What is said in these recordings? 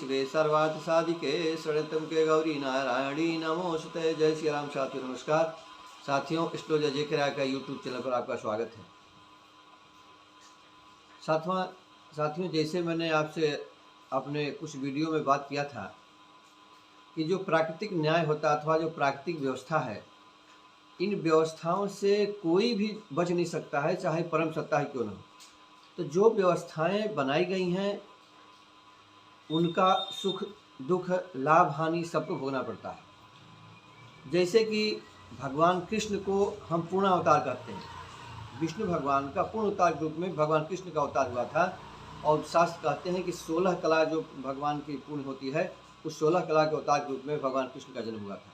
शिवे सर्वार्थ साधिके शरणत्म के गौरी नारायणी नमोस्तुते। जय श्री राम। साथियों नमस्कार। साथियों, एस्ट्रोलॉजर जे के राय का यूट्यूब चैनल पर आपका स्वागत है। साथियों, जैसे मैंने आपसे अपने कुछ वीडियो में बात किया था कि जो प्राकृतिक न्याय होता अथवा जो प्राकृतिक व्यवस्था है, इन व्यवस्थाओं से कोई भी बच नहीं सकता है, चाहे परम सत्ता ही क्यों न हो। तो जो व्यवस्थाएं बनाई गई हैं उनका सुख दुख लाभ हानि सबको भोगना पड़ता है। जैसे कि भगवान कृष्ण को हम पूर्ण अवतार कहते हैं। विष्णु भगवान का पूर्ण अवतार के रूप में भगवान कृष्ण का अवतार हुआ था और शास्त्र कहते हैं कि 16 कला जो भगवान की पूर्ण होती है, उस 16 कला के अवतार के रूप में भगवान कृष्ण का जन्म हुआ था।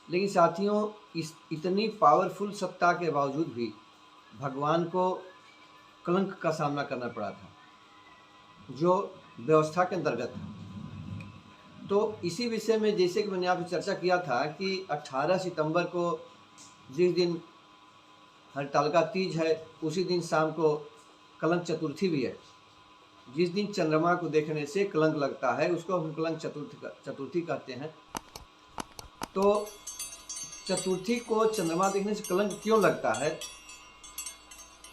लेकिन साथियों, इस इतनी पावरफुल सत्ता के बावजूद भी भगवान को कलंक का सामना करना पड़ा था, जो व्यवस्था के अंतर्गत है। तो इसी विषय में जैसे कि मैंने आपसे चर्चा किया था कि 18 सितंबर को जिस दिन हरतालिका तीज है, उसी दिन शाम को कलंक चतुर्थी भी है। जिस दिन चंद्रमा को देखने से कलंक लगता है उसको हम कलंक चतुर्थी कहते हैं। तो चतुर्थी को चंद्रमा देखने से कलंक क्यों लगता है,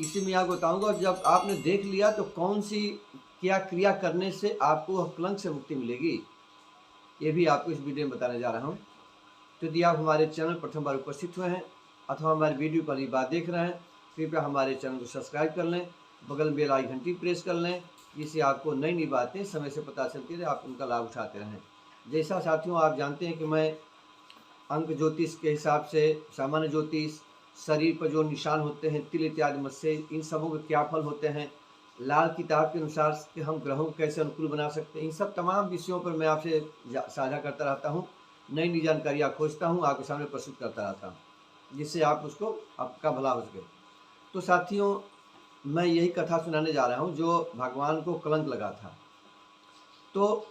इसी में आपको बताऊंगा। जब आपने देख लिया तो कौन सी क्या क्रिया करने से आपको कलंक से मुक्ति मिलेगी, ये भी आपको इस वीडियो में बताने जा रहा हूँ। तो यदि आप हमारे चैनल प्रथम बार उपस्थित हुए हैं अथवा हमारे वीडियो पहली बार देख रहे हैं, कृपया हमारे चैनल को सब्सक्राइब कर लें, बगल में बेल आइकन घंटी प्रेस कर लें, जिससे आपको नई नई बातें समय से पता चलती रहे, आप उनका लाभ उठाते रहें। जैसा साथियों आप जानते हैं कि मैं अंक ज्योतिष के हिसाब से, सामान्य ज्योतिष, शरीर पर जो निशान होते हैं तिल इत्यादि मत से, इन सबों के क्या फल होते हैं, लाल किताब के अनुसार कि हम ग्रहों को कैसे अनुकूल बना सकते हैं, इन सब तमाम विषयों पर मैं आपसे साझा करता रहता हूँ। नई नई जानकारियाँ खोजता हूँ, आपके सामने प्रस्तुत करता रहता हूँ, जिससे आप उसको आपका भला हो सके। तो साथियों, मैं यही कथा सुनाने जा रहा हूँ जो भगवान को कलंक लगा था। तो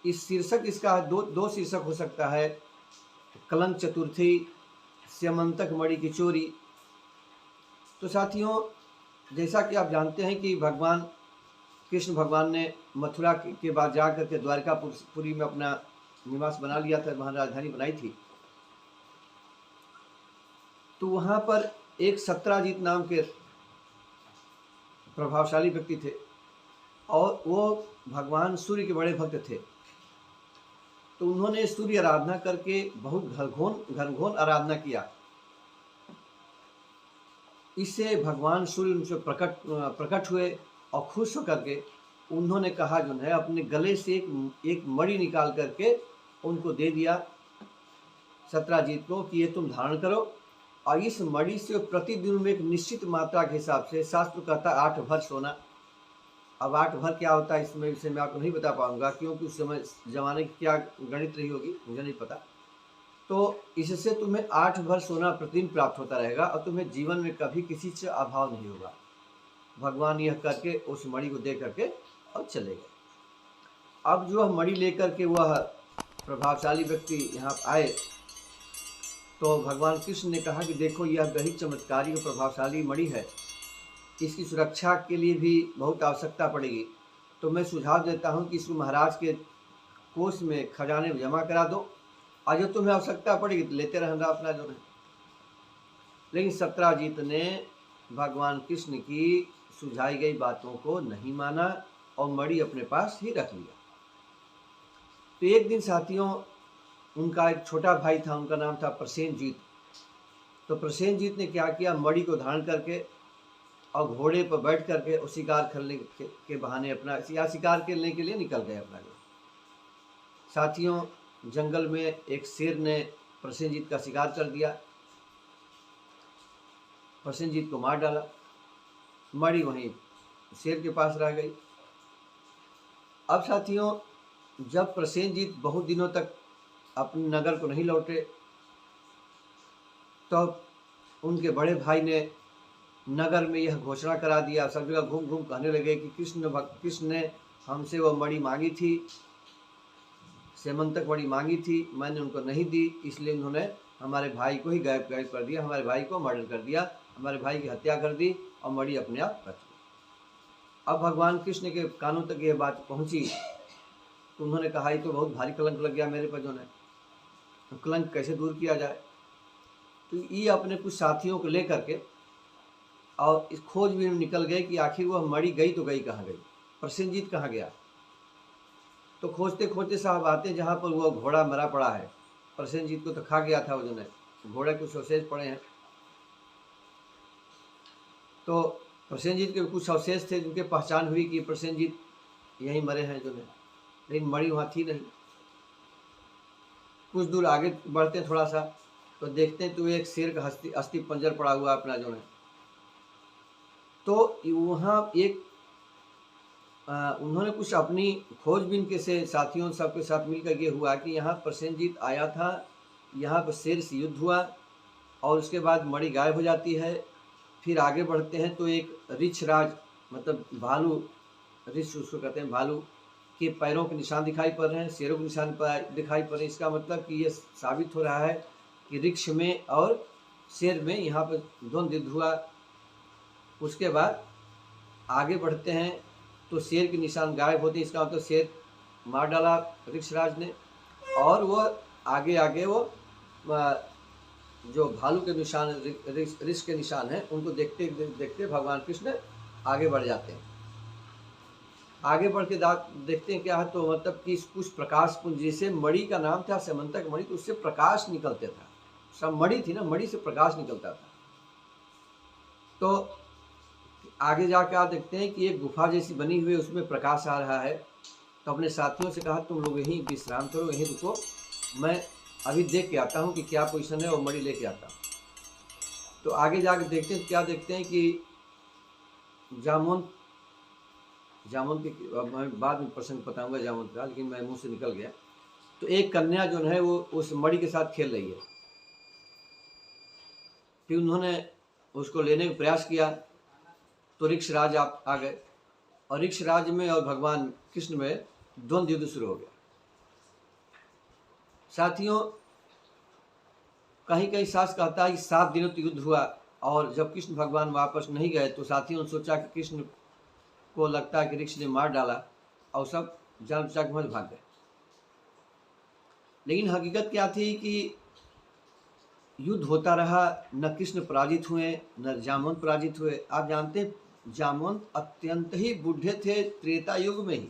इस शीर्षक इसका दो शीर्षक हो सकता है, कलंक चतुर्थी, स्यमंतक मणि की चोरी। तो साथियों, जैसा कि आप जानते हैं कि भगवान कृष्ण भगवान ने मथुरा के बाद जा करके द्वारकापुरी में अपना निवास बना लिया था, वहाँ राजधानी बनाई थी। तो वहाँ पर एक सत्राजीत नाम के प्रभावशाली व्यक्ति थे और वो भगवान सूर्य के बड़े भक्त थे। तो उन्होंने सूर्य आराधना करके बहुत घनघोर आराधना किया। इससे भगवान सूर्य उनसे प्रकट हुए और खुश होकर के उन्होंने कहा जो है अपने गले से एक मणि निकाल करके उनको दे दिया सत्राजीत को कि ये तुम धारण करो, और इस मणि से प्रतिदिन में एक निश्चित मात्रा के हिसाब से, शास्त्र कहता है 8 भर सोना। अब 8 भर क्या होता है इसमें मैं आपको नहीं बता पाऊंगा, क्योंकि उस समय जमाने की क्या गणित रही होगी मुझे नहीं पता। तो इससे तुम्हें 8 भर सोना प्रतिदिन प्राप्त होता रहेगा और तुम्हें जीवन में कभी किसी से अभाव नहीं होगा। भगवान यह करके उस मणि को दे करके और चले गए। अब जो मणि लेकर के वह प्रभावशाली व्यक्ति यहाँ आए तो भगवान कृष्ण ने कहा कि देखो यह बड़ी चमत्कारी और प्रभावशाली मणि है, इसकी सुरक्षा के लिए भी बहुत आवश्यकता पड़ेगी। तो मैं सुझाव देता हूँ कि इसको महाराज के कोष में खजाने में जमा करा दो, और जो तुम्हें आवश्यकता पड़ेगी तो लेते रहना अपना जो है। लेकिन सत्राजीत ने भगवान कृष्ण की सुझाई गई बातों को नहीं माना और मणि अपने पास ही रख लिया। तो एक दिन साथियों, उनका एक छोटा भाई था, उनका नाम था प्रसेनजीत। तो प्रसेनजीत ने क्या किया, मणि को धारण करके और घोड़े पर बैठ करके और शिकार करने के बहाने अपना शिकार करने के लिए निकल गए अपना। साथियों, जंगल में एक शेर ने प्रसेनजीत का शिकार कर दिया, प्रसेनजीत को मार डाला, मणि वहीं शेर के पास रह गई। अब साथियों, जब प्रसेनजीत बहुत दिनों तक अपने नगर को नहीं लौटे तो उनके बड़े भाई ने नगर में यह घोषणा करा दिया, सब जगह घूम घूम कहने लगे कि कृष्ण ने हमसे वह मणि मांगी थी, स्यमंतक मणि मांगी थी, मैंने उनको नहीं दी, इसलिए उन्होंने हमारे भाई को ही गायब कर दिया, हमारे भाई को मर्डर कर दिया, हमारे भाई की हत्या कर दी और मणि अपने आप रख ली। अब भगवान कृष्ण के कानों तक यह बात पहुंची तो उन्होंने कहा ये तो बहुत भारी कलंक लग गया मेरे पर जो है, तो कलंक कैसे दूर किया जाए। तो ये अपने कुछ साथियों को लेकर के और इस खोजबीन में निकल गए कि आखिर वह मणि गई तो गई कहाँ गई, प्रसेनजीत कहाँ गया। तो खोजते खोजते साहब आते जहाँ पर वो घोड़ा मरा पड़ा है, प्रसेनजीत को तो खा गया था वो जो है, घोड़े कुछ अवशेष पड़े हैं। तो प्रसेनजीत के कुछ अवशेष थे जिनके पहचान हुई कि प्रसेनजीत यहीं मरे हैं जो है, लेकिन मणि वहाँ थी नहीं। कुछ दूर आगे बढ़ते हैं थोड़ा सा, तो देखते हैं तो एक शेर का अस्थि पंजर पड़ा हुआ अपना जो है। तो वहाँ एक उन्होंने कुछ अपनी खोजबीन के से साथियों सबके साथ मिलकर ये हुआ कि यहाँ प्रसेनजीत आया था, यहाँ पर शेर से युद्ध हुआ और उसके बाद मणि गायब हो जाती है। फिर आगे बढ़ते हैं तो एक ऋक्षराज मतलब भालू, ऋष उसको कहते हैं, भालू के पैरों के निशान दिखाई पड़ रहे हैं, शेरों के निशान दिखाई पड़ रहे हैं। इसका मतलब कि ये साबित हो रहा है कि ऋक्ष में और शेर में यहाँ पर द्वंद्व युद्ध हुआ। उसके बाद आगे बढ़ते हैं तो शेर के निशान गायब होते हैं, इसका मतलब शेर मार डाला ऋक्षराज ने। और वो आगे आगे वो जो भालू के निशान, ऋष के निशान हैं, उनको देखते देखते भगवान कृष्ण आगे बढ़ जाते हैं। आगे बढ़ के देखते हैं क्या है, तो मतलब कि कुछ प्रकाश पुंज, जैसे मणि का नाम था समंतक मणि, तो उससे प्रकाश निकलते था, सब मणि थी ना, मणि से प्रकाश निकलता था। तो आगे जाकर आप देखते हैं कि एक गुफा जैसी बनी हुई है, उसमें प्रकाश आ रहा है। तो अपने साथियों से कहा तुम लोग यहीं विश्राम करो, यहीं रुको, मैं अभी देख के आता हूँ कि क्या पोजीशन है और मणि लेके आता हूँ। तो आगे जाके देखते हैं, क्या देखते हैं कि जामुन के, मैं बाद में प्रसंग बताऊंगा जामुन का, लेकिन मैं मुंह से निकल गया। तो एक कन्या जो है वो उस मणि के साथ खेल रही है। फिर उन्होंने उसको लेने का प्रयास किया तो ऋक्षराज आ गए और ऋक्षराज में और भगवान कृष्ण में द्वंद्व युद्ध शुरू हो गया। साथियों, कहीं कहीं शास्त्र कहता है कि 7 दिनों तक युद्ध हुआ और जब कृष्ण भगवान वापस नहीं गए तो साथियों ने सोचा कि कृष्ण को लगता है कि ऋक्ष ने मार डाला और सब जान बचा के भाग गए। लेकिन हकीकत क्या थी कि युद्ध होता रहा, न कृष्ण पराजित हुए न जामवंत पराजित हुए। आप जानते हैं जामवंत अत्यंत ही बूढ़े थे त्रेता युग में ही,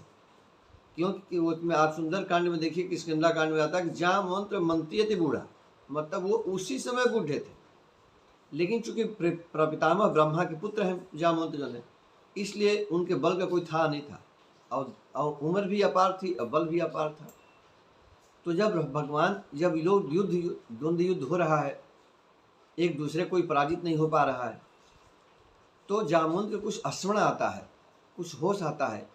क्योंकि उसमें आप सुंदर कांड में देखिए, किष्किंधा कांड में आता है कि जामवंत मंत्री थे बूढ़ा, मतलब वो उसी समय बूढ़े थे। लेकिन चूंकि प्रपितामह ब्रह्मा के पुत्र हैं जामवंत जो है, इसलिए उनके बल का कोई था नहीं था और उम्र भी अपार थी और बल भी अपार था। तो जब लोग द्वंद्व युद्ध हो रहा है, एक दूसरे कोई पराजित नहीं हो पा रहा है, तो जामवंत के कुछ स्मरण आता है, कुछ होश आता है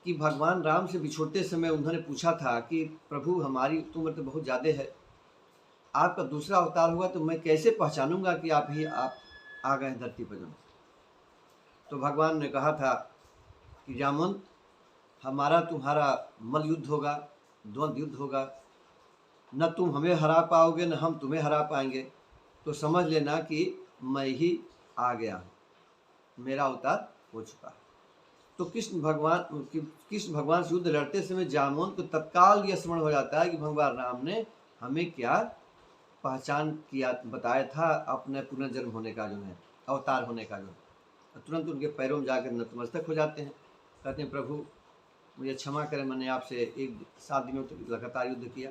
कि भगवान राम से बिछोड़ते समय उन्होंने पूछा था कि प्रभु हमारी उम्र तो बहुत ज़्यादा है, आपका दूसरा अवतार हुआ तो मैं कैसे पहचानूंगा कि आप आ गए धरती पर। तो भगवान ने कहा था कि जामवंत, हमारा तुम्हारा मल युद्ध होगा, द्वंद्व युद्ध होगा, न तुम हमें हरा पाओगे न हम तुम्हें हरा पाएंगे, तो समझ लेना कि मैं ही आ गया हूँ, मेरा अवतार हो चुका है। तो कृष्ण भगवान से युद्ध लड़ते समय जामवंत को तत्काल यह स्मरण हो जाता है कि भगवान राम ने हमें क्या पहचान किया, बताया था अपने पुनर्जन्म होने का जो है, अवतार होने का जो है। तुरंत उनके पैरों में जाकर नतमस्तक हो जाते हैं, कहते हैं प्रभु मुझे क्षमा करें, मैंने आपसे 7 दिनों तक लगातार युद्ध किया,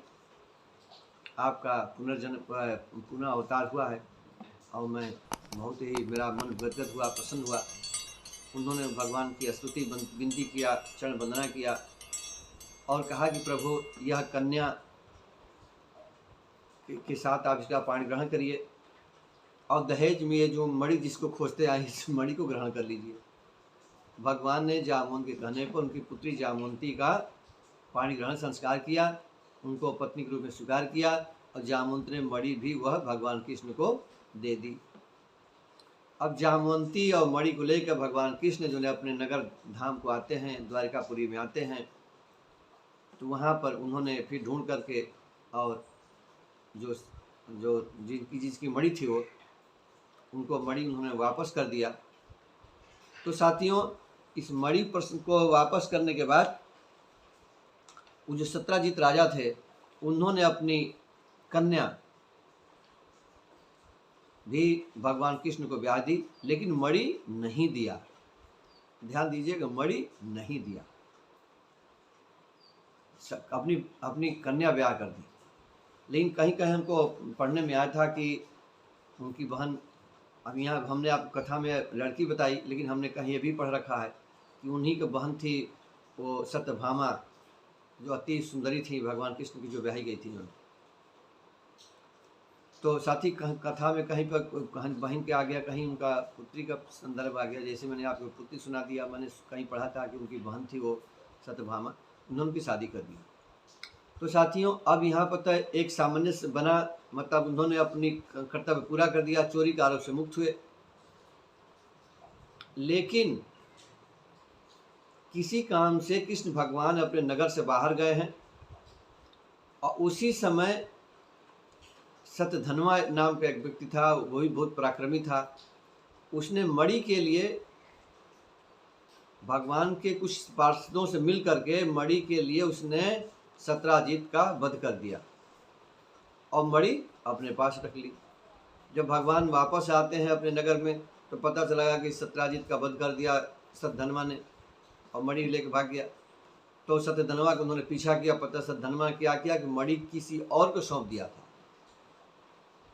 आपका पुनर्जन्म पुनः अवतार हुआ है और मैं बहुत ही, मेरा मन गदगद हुआ, प्रसन्न हुआ। उन्होंने भगवान की स्तुति विनती किया, चरण वंदना किया और कहा कि प्रभु यह कन्या के साथ आप इसका पाणी ग्रहण करिए और दहेज में ये जो मणि जिसको खोजते आए, इस मणि को ग्रहण कर लीजिए। भगवान ने जामवंत के कहने पर उनकी पुत्री जामवंती का पाणी ग्रहण संस्कार किया, उनको पत्नी के रूप में स्वीकार किया और जामवंत ने मणि भी वह भगवान कृष्ण को दे दी। अब जामवंती और मणि को लेकर भगवान कृष्ण जो है अपने नगर धाम को आते हैं, द्वारिकापुरी में आते हैं। तो वहाँ पर उन्होंने फिर ढूंढ करके और जो जिसकी मणि थी वो, उनको मणि उन्होंने वापस कर दिया। तो साथियों, इस मणि प्रश्न को वापस करने के बाद वो जो सत्राजित राजा थे उन्होंने अपनी कन्या भी भगवान कृष्ण को ब्याह दी, लेकिन मणि नहीं दिया। ध्यान दीजिएगा, मणि नहीं दिया, अपनी अपनी कन्या ब्याह कर दी। लेकिन कहीं कहीं हमको पढ़ने में आया था कि उनकी बहन, अब यहाँ हमने आपको कथा में लड़की बताई, लेकिन हमने कहीं ये भी पढ़ रखा है कि उन्हीं की बहन थी वो सत्यभामा, जो अति सुंदरी थी, भगवान कृष्ण की जो ब्याही गई थी उन्होंने। तो साथ ही कथा में कहीं पर बहन के आ गया, कहीं उनका पुत्री का संदर्भ आ गया। जैसे मैंने आपको पुत्री सुना दिया, मैंने कहीं पढ़ा था कि उनकी बहन थी वो सत्यभामा, उन्होंने उनकी शादी कर दी। तो साथियों, अब यहाँ पर एक सामंजस्य बना, मतलब उन्होंने अपनी कर्तव्य पूरा कर दिया, चोरी के आरोप से मुक्त हुए। लेकिन किसी काम से कृष्ण भगवान अपने नगर से बाहर गए हैं, और उसी समय सत्यधनवा नाम का एक व्यक्ति था, वो भी बहुत पराक्रमी था। उसने मणि के लिए भगवान के कुछ पार्षदों से मिल करके मणि के लिए उसने सत्राजित का वध कर दिया और मणि अपने पास रख ली। जब भगवान वापस आते हैं अपने नगर में तो पता चला कि सत्राजित का वध कर दिया सत्यधनवा ने और मणि लेके भाग गया। तो सत्यधनवा को उन्होंने पीछा किया, पता सत्यधनवा ने क्या किया कि मणि किसी और को सौंप दिया था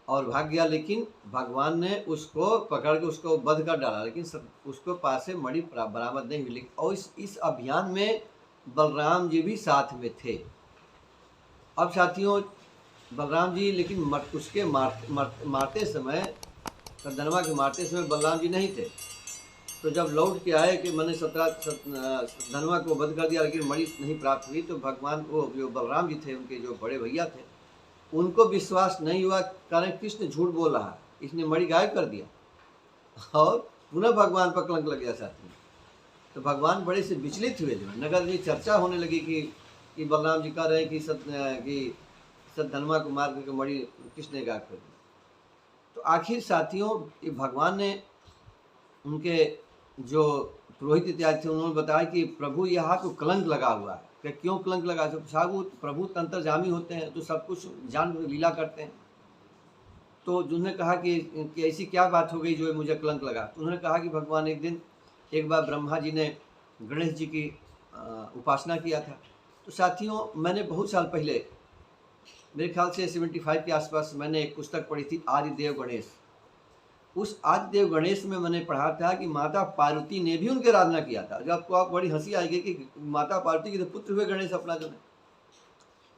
और भाग गया। लेकिन भगवान ने उसको पकड़ के उसको वध कर डाला, लेकिन उसको पास से मणि बरामद नहीं मिली। और इस अभियान में बलराम जी भी साथ में थे। अब साथियों, बलराम जी लेकिन उसके मारते समय, सत्यधनवा के मारते समय बलराम जी नहीं थे। तो जब लौट के आए कि मैंने सत्यधनवा को वध कर दिया लेकिन मणि नहीं प्राप्त हुई, तो भगवान वो जो बलराम जी थे, उनके जो बड़े भैया थे, उनको विश्वास नहीं हुआ, कारण कृष्ण झूठ बोल रहा है, इसने मणि गायब कर दिया और पुनः भगवान पर कलंक लग गया साथ में। तो भगवान बड़े से विचलित हुए। जो नगर में चर्चा होने लगी कि बलराम जी कह रहे हैं कि सत्यधनवा को मार करके मणि कृष्ण ने गायब कर दिया। तो आखिर साथियों, ये भगवान ने उनके जो पुरोहित इत्यादि थे उन्होंने बताया कि प्रभु यहाँ को कलंक लगा हुआ है। कि क्यों कलंक लगा? तो साहब प्रभु तंत्रजामी होते हैं, तो सब कुछ जान लीला करते हैं। तो उन्होंने कहा कि ऐसी क्या बात हो गई जो मुझे कलंक लगा? तो उन्होंने कहा कि भगवान एक बार ब्रह्मा जी ने गणेश जी की उपासना किया था। तो साथियों, मैंने बहुत साल पहले, मेरे ख्याल से 75 के आसपास, मैंने एक पुस्तक पढ़ी थी आदिदेव गणेश। उस आदिदेव गणेश में मैंने पढ़ा था कि माता पार्वती ने भी उनकी आराधना किया था। जब आपको बड़ी हंसी आएगी कि माता पार्वती के तो पुत्र हुए गणेश अपना जो है।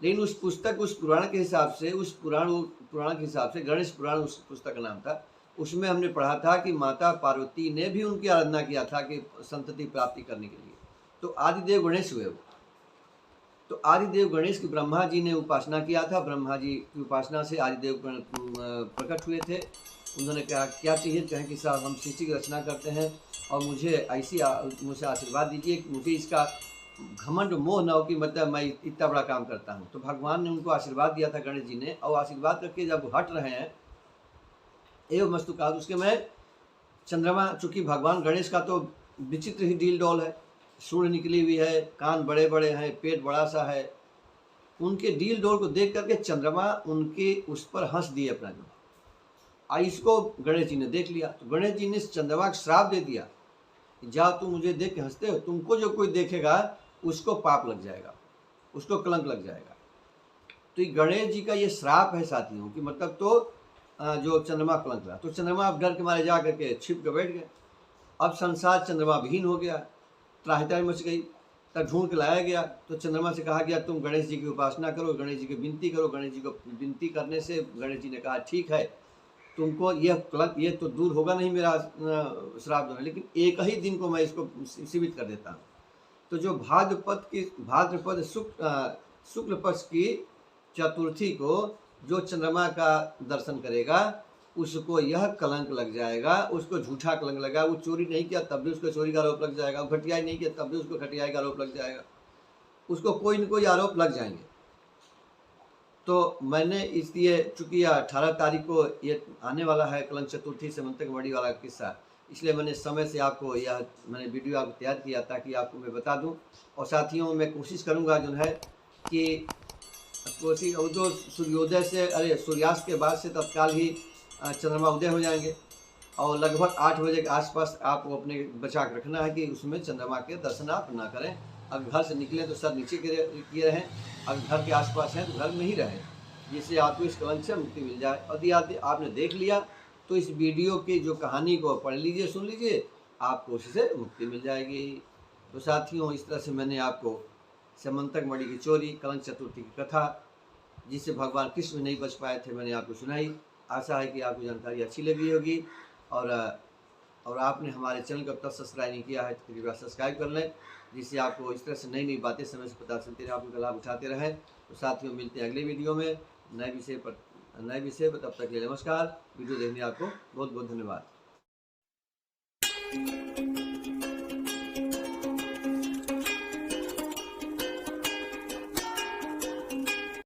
लेकिन उस पुस्तक, उस पुराण के हिसाब से, पुराण के हिसाब से, गणेश पुराण उस पुस्तक का नाम था, उसमें हमने पढ़ा था कि माता पार्वती ने भी उनकी आराधना किया था कि संतति प्राप्ति करने के लिए। तो आदिदेव गणेश हुए वो। तो आदिदेव गणेश की ब्रह्मा जी ने उपासना किया था। ब्रह्मा जी की उपासना से आदिदेव प्रकट हुए थे। उन्होंने कहा क्या चाहिए? कहें कि साहब हम सृष्टि की रचना करते हैं और मुझे आशीर्वाद दीजिए कि मुझे इसका घमंड मोह न हो कि मतलब मैं इतना बड़ा काम करता हूँ। तो भगवान ने उनको आशीर्वाद दिया था, गणेश जी ने, और आशीर्वाद करके जब हट रहे हैं एवं मस्तुका, उसके में चंद्रमा, चूँकि भगवान गणेश का तो विचित्र ही डील डॉल है, सूंड निकली हुई है, कान बड़े बड़े हैं, पेट बड़ा सा है। उनके डील डॉल को देख करके चंद्रमा उनके उस पर हंस दिए अपना जो। इसको गणेश जी ने देख लिया। तो गणेश जी ने चंद्रमा को श्राप दे दिया, जाओ तुम मुझे देख के हंसते हो, तुमको जो कोई देखेगा उसको पाप लग जाएगा, उसको कलंक लग जाएगा। तो ये गणेश जी का ये श्राप है साथियों कि मतलब तो जो चंद्रमा कलंक लगा। तो चंद्रमा अब डर के मारे जा करके छिप के बैठ गए। अब संसार चंद्रमा विहीन हो गया, त्राहिताई मच गई। तब ढूंढ के लाया गया तो चंद्रमा से कहा गया तुम गणेश जी की उपासना करो, गणेश जी की विनती करो। गणेश जी को विनती करने से गणेश जी ने कहा ठीक है, तुमको ये तो दूर होगा नहीं मेरा श्राप जो है, लेकिन एक ही दिन को मैं इसको सीमित कर देता हूँ। तो जो भाद्रपद शुक्ल पक्ष की चतुर्थी को जो चंद्रमा का दर्शन करेगा उसको यह कलंक लग जाएगा, उसको झूठा कलंक लगा। वो चोरी नहीं किया तब भी उसको चोरी का आरोप लग जाएगा, वो घटियाई नहीं किया तब भी उसको घटियाई का आरोप लग जाएगा, उसको कोई न कोई आरोप लग जाएंगे। तो मैंने इसलिए, चूँकि 18 तारीख को ये आने वाला है कलंक चतुर्थी समंतक मणि वाला किस्सा, इसलिए मैंने समय से आपको मैंने वीडियो आपको तैयार किया ताकि आपको मैं बता दूं। और साथियों, मैं कोशिश करूंगा जो है कि कोसी वो जो सूर्योदय से अरे सूर्यास्त के बाद से तत्काल ही चंद्रमा उदय हो जाएंगे और लगभग 8 बजे के आसपास आपको अपने बचा के रखना है कि उसमें चंद्रमा के दर्शन आप ना करें। अगर घर से निकलें तो सर नीचे किए रहें, अगर घर के आसपास हैं तो घर में ही रहें, जिससे आपको इस कलंक से मुक्ति मिल जाए। यदि आपने देख लिया तो इस वीडियो की जो कहानी को पढ़ लीजिए, सुन लीजिए, आपको उससे मुक्ति मिल जाएगी। तो साथियों, इस तरह से मैंने आपको समंतक मणि की चोरी, कलंक चतुर्थी की कथा, जिससे भगवान कृष्ण नहीं बच पाए थे, मैंने आपको सुनाई। आशा है कि आपको जानकारी अच्छी लगी होगी और आपने हमारे चैनल को अब तक सब्सक्राइब नहीं किया है तो कृपया सब्सक्राइब कर लें, जिससे आपको इस तरह से नई नई बातें समय से पता चलती रहे, आप उनका लाभ उठाते रहें। तो साथियों, मिलते हैं अगले वीडियो में नए विषय पर। तब तक के लिए नमस्कार। वीडियो देखने आपको बहुत बहुत धन्यवाद।